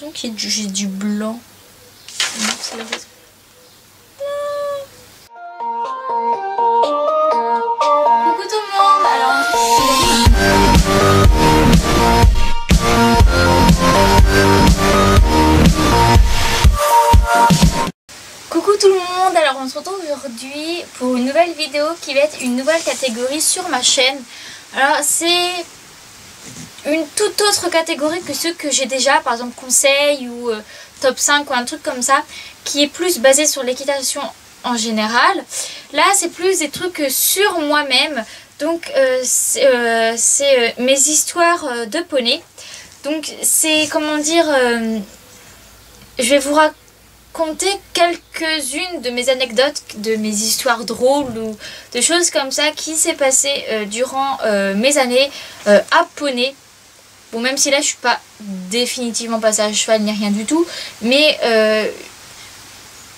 l'impression que j'ai du blanc. Non, c'est le reste. Coucou tout le monde. Coucou tout le monde, alors on se retrouve aujourd'hui pour une nouvelle vidéo qui va être une nouvelle catégorie sur ma chaîne. Alors c'est une toute autre catégorie que ceux que j'ai déjà, par exemple conseils ou top 5 ou un truc comme ça, qui est plus basé sur l'équitation en général. Là c'est plus des trucs sur moi-même, donc c'est mes histoires de poney. Donc c'est comment dire, je vais vous raconter quelques-unes de mes anecdotes, de mes histoires drôles ou de choses comme ça qui s'est passé durant mes années à poney. Bon, même si là je suis pas définitivement passée à cheval ni rien du tout, mais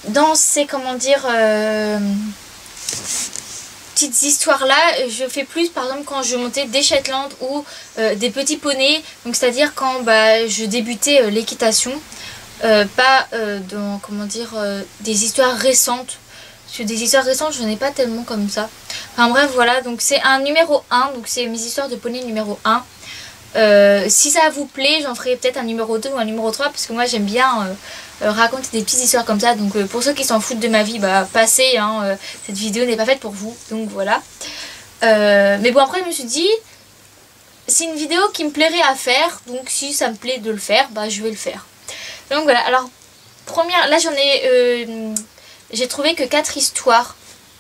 dans ces comment dire petites histoires là, je fais plus par exemple quand je montais des Shetland ou des petits poneys, donc c'est à dire quand je débutais l'équitation. Pas dans comment dire des histoires récentes. Sur des histoires récentes je n'ai pas tellement comme ça. Enfin bref voilà, donc c'est un numéro 1, donc c'est mes histoires de poney numéro 1. Si ça vous plaît j'en ferai peut-être un numéro 2 ou un numéro 3 parce que moi j'aime bien raconter des petites histoires comme ça. Donc pour ceux qui s'en foutent de ma vie, passez hein, cette vidéo n'est pas faite pour vous, donc voilà. Mais bon après je me suis dit c'est une vidéo qui me plairait à faire, donc si ça me plaît de le faire, je vais le faire. Donc voilà, alors première, là j'ai trouvé que 4 histoires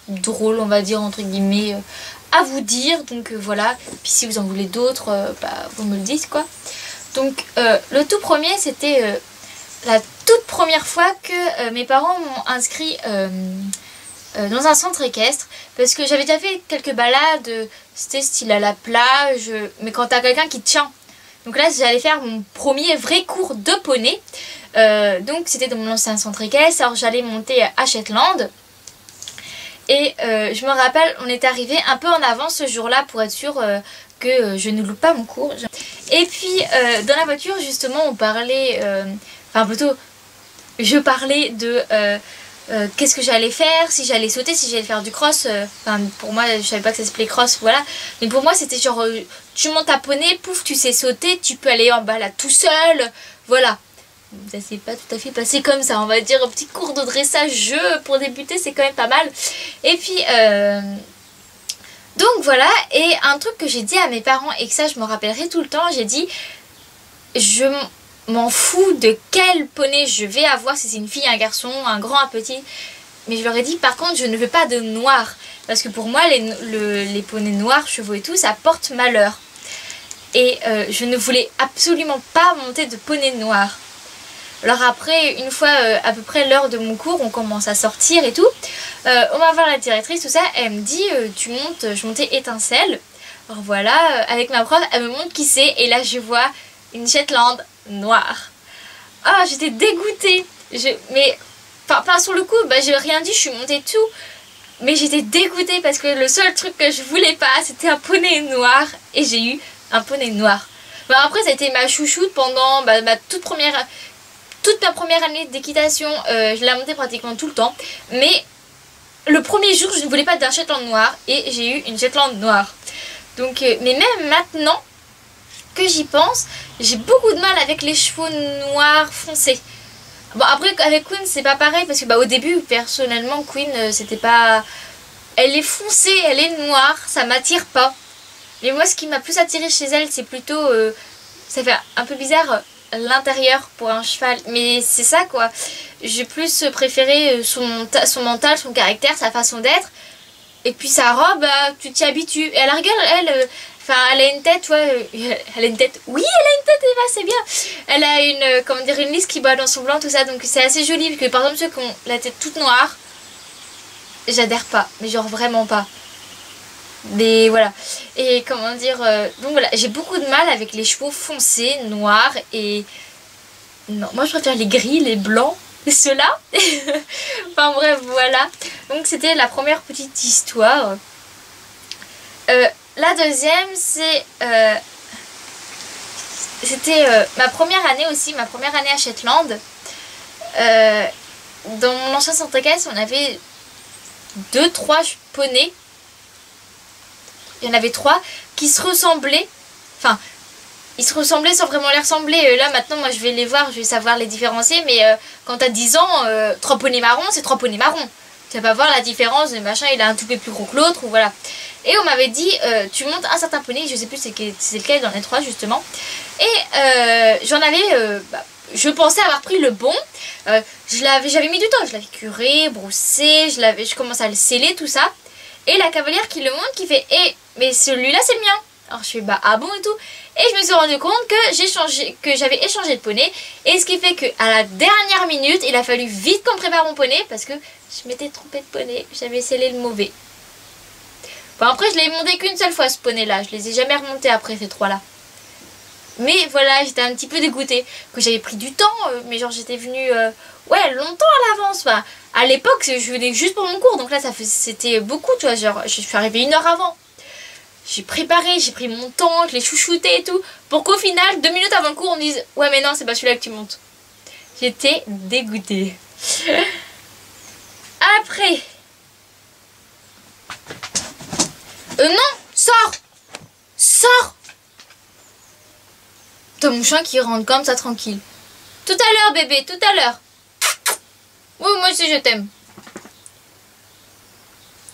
drôles, on va dire entre guillemets, à vous dire. Donc voilà, puis si vous en voulez d'autres, vous me le dites quoi. Donc le tout premier, c'était la toute première fois que mes parents m'ont inscrit dans un centre équestre. Parce que j'avais déjà fait quelques balades, c'était style à la plage, mais quand t'as quelqu'un qui te tient. Donc là j'allais faire mon premier vrai cours de poney. Donc c'était dans mon ancien centre équestre. Alors j'allais monter à Shetland. Et je me rappelle, on est arrivé un peu en avance ce jour-là pour être sûr que je ne loupe pas mon cours. Et puis dans la voiture justement on parlait, enfin plutôt je parlais de qu'est-ce que j'allais faire, si j'allais sauter, si j'allais faire du cross. Enfin pour moi je savais pas que ça s'appelait cross, voilà. Mais pour moi c'était genre tu montes à poney, pouf tu sais sauter, tu peux aller en bas là tout seul, voilà. Ça s'est pas tout à fait passé comme ça, on va dire un petit cours de dressage pour débuter, c'est quand même pas mal. Et puis donc voilà, et un truc que j'ai dit à mes parents et que ça je me rappellerai tout le temps, j'ai dit je m'en fous de quel poney je vais avoir, si c'est une fille, un garçon, un grand, un petit, mais je leur ai dit par contre je ne veux pas de noir, parce que pour moi les poneys noirs, chevaux et tout, ça porte malheur. Et je ne voulais absolument pas monter de poney noir. Alors après, une fois à peu près l'heure de mon cours, on commence à sortir et tout. On va voir la directrice, tout ça. Elle me dit, tu montes, je montais Étincelle. Alors voilà, avec ma prof, elle me montre qui c'est. Et là, je vois une Shetland noire. Ah, j'étais dégoûtée. Mais, enfin, sur le coup, j'ai rien dit, je suis montée tout. Mais j'étais dégoûtée parce que le seul truc que je voulais pas, c'était un poney noir. Et j'ai eu un poney noir. Après, ça a été ma chouchoute pendant ma toute ma première année d'équitation, je l'ai montée pratiquement tout le temps. Mais le premier jour, je ne voulais pas d'un Shetland noir et j'ai eu une Shetland noire. Donc, mais même maintenant que j'y pense, j'ai beaucoup de mal avec les chevaux noirs foncés. Bon après avec Queen c'est pas pareil parce que au début personnellement Queen c'était pas... Elle est foncée, elle est noire, ça m'attire pas. Mais moi ce qui m'a plus attiré chez elle c'est plutôt... ça fait un peu bizarre... l'intérieur pour un cheval, mais c'est ça quoi. J'ai plus préféré son mental, son caractère, sa façon d'être, et puis sa robe, tu t'y habitues. Et à la rigueur elle a une tête, elle a une tête, oui elle a une tête, Eva, c'est bien. Elle a une, comment dire, une lisse qui bat dans son blanc, tout ça, donc c'est assez joli. Parce que par exemple ceux qui ont la tête toute noire, j'adhère pas, mais genre vraiment pas. Mais voilà, et comment dire, donc voilà, j'ai beaucoup de mal avec les chevaux foncés, noirs, et non, moi je préfère les gris, les blancs, ceux-là. Enfin bref, voilà, donc c'était la première petite histoire. La deuxième c'est, c'était ma première année aussi, ma première année à Shetland. Dans mon ancien centre équestre, on avait 2-3 poneys. Il y en avait 3 qui se ressemblaient. Enfin, ils se ressemblaient sans vraiment les ressembler. Là, maintenant, moi, je vais les voir, je vais savoir les différencier. Mais quand t'as 10 ans, 3 poneys marrons, c'est 3 poneys marrons. Tu vas pas voir la différence, le machin, il a un tout peu plus gros que l'autre, ou voilà. Et on m'avait dit, tu montes un certain poney, je sais plus c'est lequel dans les 3, justement. Et j'en avais... je pensais avoir pris le bon. J'avais mis du temps, je l'avais curé, broussé, je commençais à le sceller, tout ça. Et la cavalière qui le monte, qui fait mais celui-là c'est le mien. Alors je fais ah bon et tout. Et je me suis rendu compte que j'avais échangé de poney. Et ce qui fait qu'à la dernière minute, il a fallu vite qu'on prépare mon poney parce que je m'étais trompée de poney. J'avais scellé le mauvais. Bon, après je l'ai monté qu'une seule fois ce poney là. Je les ai jamais remontés après ces 3 là. Mais voilà, j'étais un petit peu dégoûtée. Que j'avais pris du temps. Mais genre j'étais venue ouais, longtemps à l'avance. Enfin, à l'époque, je venais juste pour mon cours. Donc là, c'était beaucoup, tu vois. Genre, je suis arrivée 1 heure avant. J'ai préparé, j'ai pris mon temps, je l'ai chouchouté et tout. Pour qu'au final, 2 minutes avant le cours, on me dise ouais, mais non, c'est pas celui-là que tu montes. J'étais dégoûtée. Après. Non, sors. Sors. T'as mon chien qui rentre comme ça tranquille. Tout à l'heure, bébé, tout à l'heure. Oui, moi aussi je t'aime.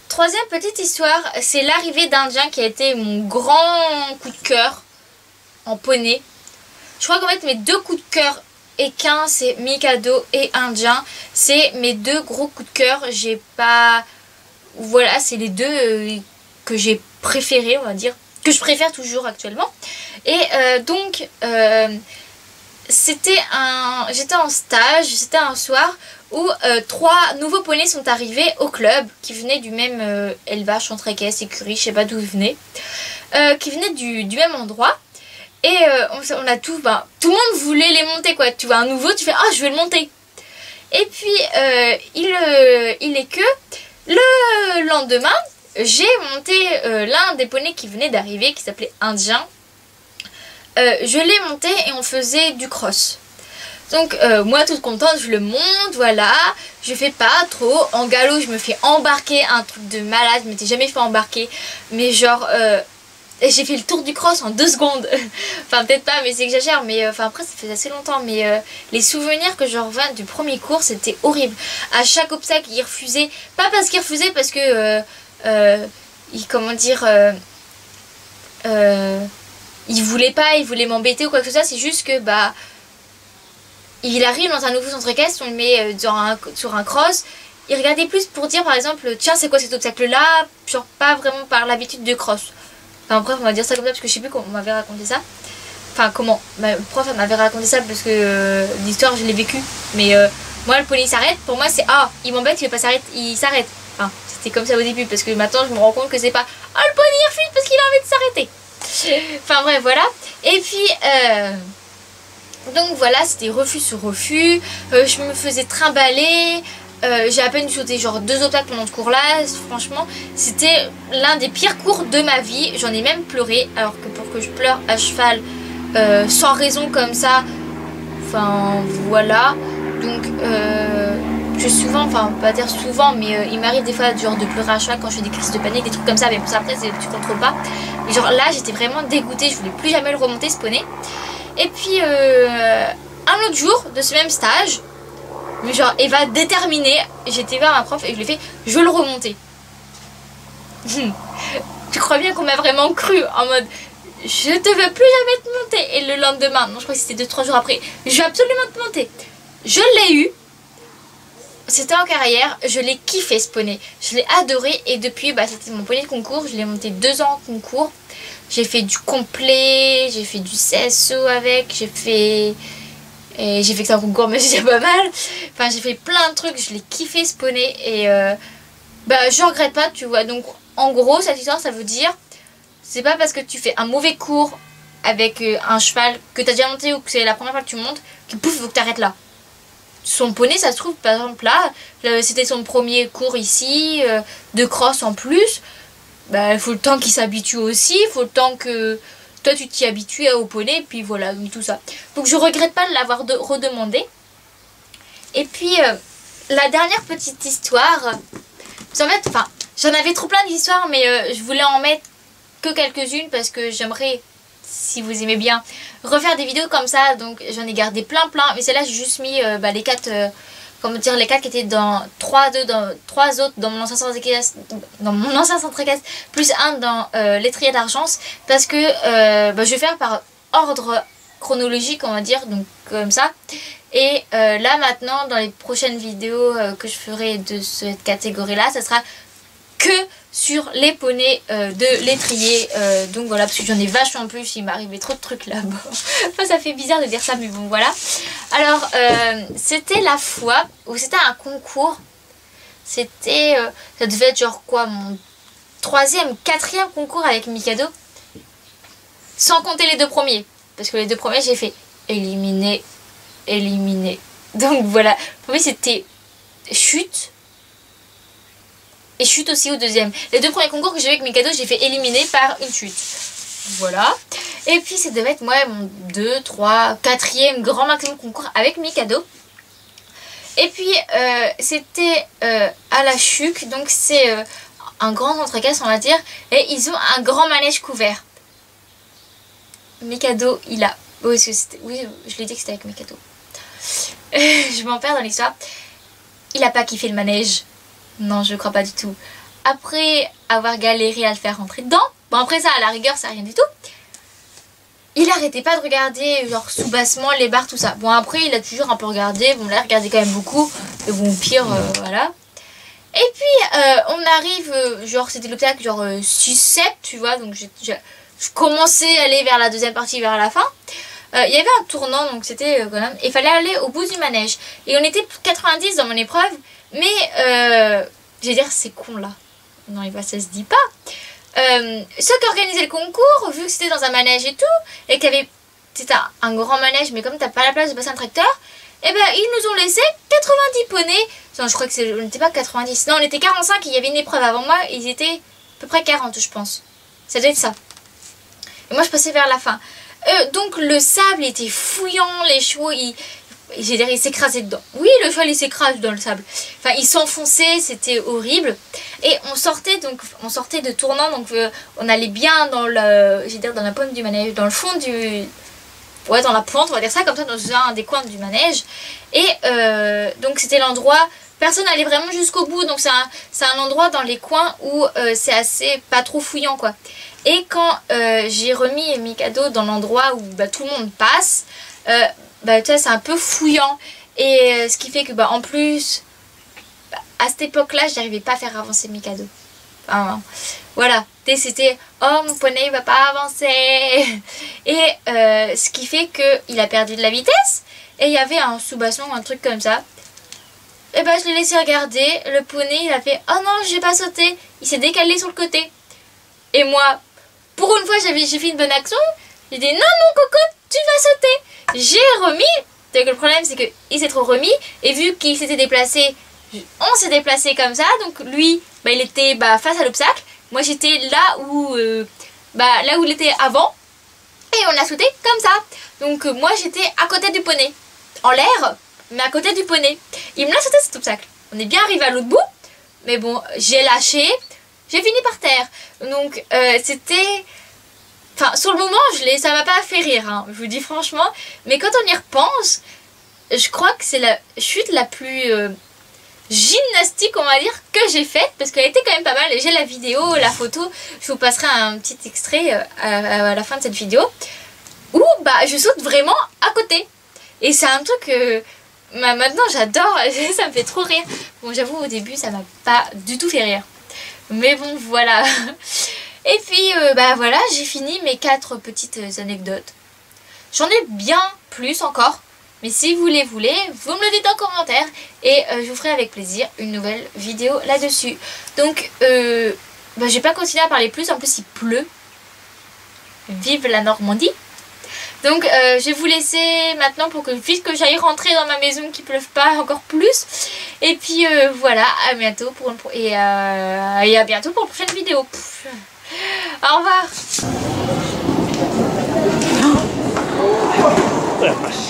3e petite histoire, c'est l'arrivée d'Indien qui a été mon grand coup de cœur en poney. Je crois qu'en fait mes 2 coups de cœur équins, c'est Mikado et Indien. C'est mes 2 gros coups de cœur. J'ai pas... Voilà, c'est les 2 que j'ai préférés, on va dire. Que je préfère toujours actuellement. Et donc, j'étais en stage, c'était un soir où 3 nouveaux poneys sont arrivés au club qui venaient du même élevage, centre équestre, écurie, je sais pas d'où ils venaient, qui venaient du même endroit. Et on a tout le monde voulait les monter quoi. Tu vois un nouveau, tu fais je vais le monter. Et puis il est que le lendemain, j'ai monté l'un des poneys qui venait d'arriver, qui s'appelait Indien. Je l'ai monté et on faisait du cross. Donc moi toute contente, je le monte, voilà. Je fais pas trop. En galop, je me fais embarquer, un truc de malade. Je m'étais jamais fait embarquer. Mais genre, j'ai fait le tour du cross en 2 secondes. Enfin peut-être pas, mais c'est exagère. Mais enfin après ça fait assez longtemps. Mais les souvenirs que je reviens du premier cours, c'était horrible. À chaque obstacle, il refusait. Pas parce qu'il refusait, parce que il voulait pas, il voulait m'embêter ou quoi que ce soit. C'est juste que il arrive dans un nouveau centre équestre, on le met sur un cross. Il regardait plus pour dire par exemple tiens c'est quoi cet obstacle là, genre pas vraiment par l'habitude de cross. Enfin bref on va dire ça comme ça parce que je sais plus comment on m'avait raconté ça. Enfin comment, ma prof m'avait raconté ça parce que l'histoire je l'ai vécue. Mais moi le poney s'arrête, pour moi c'est il m'embête, il veut pas s'arrêter, il s'arrête. Enfin c'était comme ça au début parce que maintenant je me rends compte que c'est pas le poney il refuse parce qu'il a envie de s'arrêter. Enfin bref voilà. Et puis donc voilà, c'était refus sur refus. Je me faisais trimballer. J'ai à peine sauté genre 2 obstacles pendant ce cours là. Franchement c'était l'un des pires cours de ma vie. J'en ai même pleuré. Alors que pour que je pleure à cheval sans raison comme ça, enfin voilà. Donc je souvent, enfin pas dire souvent, mais il m'arrive des fois genre de pleurer à cheval quand je fais des crises de panique, des trucs comme ça. Mais pour ça après tu contrôles pas. Mais genre là j'étais vraiment dégoûtée. Je voulais plus jamais le remonter ce poney. Et puis un autre jour de ce même stage, mais genre Eva déterminée, j'étais vers ma prof et je lui ai fait je veux le remonter. Tu crois bien qu'on m'a vraiment cru en mode je te veux plus jamais te monter. Et le lendemain, non je crois que c'était 2-3 jours après, je veux absolument te monter. Je l'ai eu. C'était en carrière, je l'ai kiffé ce poney. Je l'ai adoré et depuis c'était mon poney de concours, je l'ai monté 2 ans en concours. J'ai fait du complet, j'ai fait du CSO avec, j'ai fait que ça en concours mais c'est pas mal. Enfin j'ai fait plein de trucs, je l'ai kiffé ce poney et je regrette pas tu vois. Donc en gros cette histoire ça veut dire c'est pas parce que tu fais un mauvais cours avec un cheval que t'as déjà monté ou que c'est la première fois que tu montes que pouf faut que t'arrêtes là. Son poney ça se trouve par exemple là c'était son premier cours ici de cross en plus. Il faut le temps qu'il s'habitue aussi, il faut le temps que toi tu t'y habitues au poney, puis voilà, donc tout ça. Donc je regrette pas de l'avoir redemandé. Et puis la dernière petite histoire, en fait, enfin, j'en avais trop plein d'histoires, mais je voulais en mettre que quelques-unes parce que j'aimerais, si vous aimez bien, refaire des vidéos comme ça. Donc j'en ai gardé plein, mais celle-là j'ai juste mis les 4, comment dire, les 4 qui étaient dans 3 autres dans mon ancien centre de caisse, plus un dans l'étrier d'Argence, parce que je vais faire par ordre chronologique, on va dire, donc comme ça. Et là maintenant, dans les prochaines vidéos que je ferai de cette catégorie là, ça sera que sur les poneys de l'étrier. Donc voilà, parce que j'en ai vachement plus, il m'arrivait trop de trucs là-bas. Enfin, ça fait bizarre de dire ça, mais bon voilà. Alors c'était la fois où c'était un concours. C'était, ça devait être genre quoi, mon 3e, 4e concours avec Mikado. Sans compter les 2 premiers. Parce que les 2 premiers j'ai fait éliminer. Donc voilà, le premier c'était chute. Et chute aussi au 2e. Les 2 premiers concours que j'ai eu avec Mikado, j'ai fait éliminer par une chute. Voilà. Et puis ça devait être moi mon 2, 3, 4e grand maximum concours avec Mikado. Et puis c'était à la Chuc, donc c'est un grand entre-caisse on va dire. Et ils ont un grand manège couvert. Mikado il a... Oui, je l'ai dit que c'était avec Mikado. Je m'en perds dans l'histoire. Il a pas kiffé le manège. Non, je crois pas du tout. Après avoir galéré à le faire rentrer dedans, bon après ça à la rigueur ça rien du tout, il arrêtait pas de regarder genre sous-bassement les barres tout ça. Bon après il a toujours un peu regardé, bon là il regardait quand même beaucoup, mais bon au pire voilà. Et puis on arrive, genre c'était l'obstacle genre 6-7 tu vois, donc je commençais à aller vers la 2e partie, vers la fin. Il y avait un tournant donc c'était quand même, il fallait aller au bout du manège. Et on était 90 dans mon épreuve. Mais, je vais dire, c'est con là. Non, ça se dit pas. Ceux qui organisaient le concours, vu que c'était dans un manège et tout, et qu'il y avait, c'était un grand manège, mais comme t'as pas la place de passer un tracteur, et ben ils nous ont laissé 90 poneys. Non, je crois que on n'était pas 90. Non, on était 45 et il y avait une épreuve avant moi, ils étaient à peu près 40, je pense. Ça doit être ça. Et moi, je passais vers la fin. Donc, le sable était fouillant, les chevaux, il s'écrasait dedans. Oui, le cheval il s'écrase dans le sable. Enfin, il s'enfonçait, c'était horrible. Et on sortait de tournant, donc on allait bien dans dans la pointe du manège, dans le fond du, ouais, dans la pointe, on va dire ça comme ça, dans un des coins du manège. Et donc c'était l'endroit, personne n'allait vraiment jusqu'au bout, donc c'est un endroit dans les coins où c'est assez pas trop fouillant quoi. Et quand j'ai remis Mikado dans l'endroit où tout le monde passe, tu vois, c'est un peu fouillant. Et ce qui fait que en plus, à cette époque-là, j'arrivais pas à faire avancer Mikado. Enfin, voilà, c'était oh mon poney va pas avancer. Et ce qui fait qu'il a perdu de la vitesse. Et il y avait un sous-basson, un truc comme ça. Et je l'ai laissé regarder. Le poney il a fait oh non, j'ai pas sauté. Il s'est décalé sur le côté. Et moi, pour une fois j'ai fait une bonne action. J'ai dit non mon coco, tu vas sauter. J'ai remis. Donc le problème c'est qu'il s'est trop remis. Et vu qu'il s'était déplacé, on s'est déplacé comme ça. Donc lui il était face à l'obstacle. Moi j'étais là où il était avant. Et on a sauté comme ça. Donc moi j'étais à côté du poney. En l'air, mais à côté du poney. Il me l'a sauté cet obstacle. On est bien arrivé à l'autre bout. Mais bon, j'ai lâché. J'ai fini par terre. Donc c'était... Enfin, sur le moment, ça m'a pas fait rire, hein, je vous dis franchement. Mais quand on y repense, je crois que c'est la chute la plus gymnastique, on va dire, que j'ai faite. Parce qu'elle était quand même pas mal. J'ai la vidéo, la photo. Je vous passerai un petit extrait à la fin de cette vidéo. Où je saute vraiment à côté. Et c'est un truc que maintenant j'adore. Ça me fait trop rire. Bon, j'avoue, au début, ça m'a pas du tout fait rire. Mais bon, voilà. Et puis, voilà, j'ai fini mes 4 petites anecdotes. J'en ai bien plus encore. Mais si vous les voulez, vous me le dites en commentaire. Et je vous ferai avec plaisir une nouvelle vidéo là-dessus. Donc, je vais pas continuer à parler plus. En plus, il pleut. Vive la Normandie. Donc, je vais vous laisser maintenant pour que vite que j'aille rentrer dans ma maison, qu'il ne pleuve pas encore plus. Et puis, voilà, à bientôt et à bientôt pour une prochaine vidéo. Au revoir. Voilà.